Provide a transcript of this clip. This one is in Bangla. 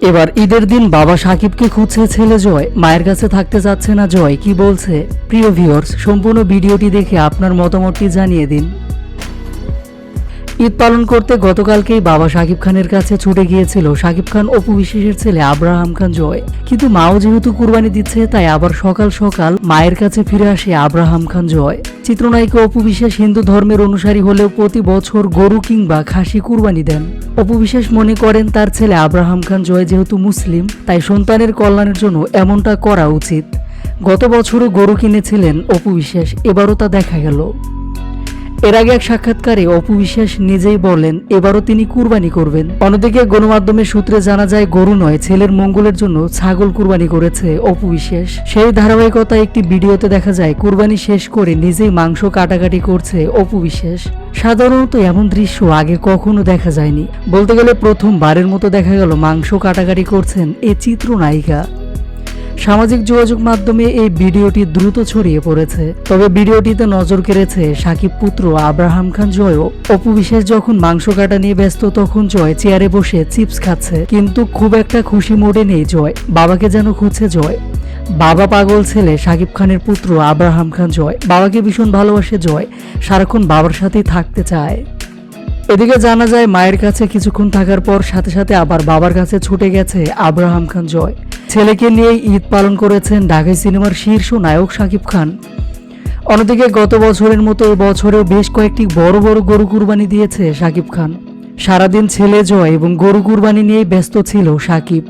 এবার ঈদের দিন বাবা সাকিবকে খুঁজছে ছেলে জয়, মায়ের কাছে থাকতে চাচ্ছে না জয়, কি বলছে? প্রিয় ভিউয়ার্স, সম্পূর্ণ ভিডিওটি দেখে আপনার মতামতটি জানিয়ে দিন। ঈদ পালন করতে গতকালকেই বাবা সাকিব খানের কাছে ছুটে গিয়েছিল সাকিব খান অপু বিশ্বাসের ছেলে আব্রাহাম খান জয়, কিন্তু মাও যেহেতু কুরবানি দিচ্ছে তাই আবার সকাল সকাল মায়ের কাছে ফিরে আসে আব্রাহাম খান জয়। চিত্রনায়িকা অপু বিশ্বাস হিন্দু ধর্মের অনুসারী হলেও প্রতি বছর গরু কিংবা খাসি কুরবানি দেন। অপু বিশ্বাস মনে করেন তার ছেলে আব্রাহাম খান জয় যেহেতু মুসলিম তাই সন্তানের কল্যাণের জন্য এমনটা করা উচিত। গত বছরও গরু কিনেছিলেন অপু বিশ্বাস, এবারও তা দেখা গেল। এর আগে এক সাক্ষাৎকারে অপু বিশ্বাস নিজেই বলেন এবারও তিনি কুরবানি করবেন। অন্যদিকে গণমাধ্যমের সূত্রে জানা যায় গরু নয়, ছেলের মঙ্গলের জন্য ছাগল কুরবানি করেছে অপু বিশ্বাস। সেই ধারাবাহিকতায় একটি ভিডিওতে দেখা যায় কুরবানি শেষ করে নিজেই মাংস কাটাকাটি করছে অপু বিশ্বাস। সাধারণত এমন দৃশ্য আগে কখনো দেখা যায়নি, বলতে গেলে প্রথমবারের মতো দেখা গেল মাংস কাটাকাটি করছেন এই চিত্রনায়িকা। সামাজিক যোগাযোগ মাধ্যমে এই ভিডিওটি দ্রুত ছড়িয়ে পড়েছে। তবে ভিডিওটিতে নজর কেড়েছে সাকিব পুত্র আব্রাহাম খান জয়ও। অপু বিশ্বাস যখন মাংস কাটা নিয়ে ব্যস্ত তখন জয় চেয়ারে বসে চিপস খাচ্ছে, কিন্তু খুব একটা খুশি মোডে নেই জয়, বাবাকে যেন খুঁজছে জয়। বাবা পাগল ছেলে সাকিব খানের পুত্র আব্রাহাম খান জয়, বাবাকে ভীষণ ভালোবাসে জয়, সারাক্ষণ বাবার সাথেই থাকতে চায়। এদিকে জানা যায় মায়ের কাছে কিছুক্ষণ থাকার পর সাথে সাথে আবার বাবার কাছে ছুটে গেছে আব্রাহাম খান জয়। ছেলেকে নিয়ে ঈদ পালন করেছেন ঢাকাই সিনেমার শীর্ষ নায়ক শাকিব খান। অন্যদিকে গত বছরের মতো এবছরেও বেশ কয়েকটি বড় বড় গরু কুরবানি দিয়েছে শাকিব খান। সারাদিন ছেলে জয় এবং গরু কুরবানি নিয়েই ব্যস্ত ছিল শাকিব।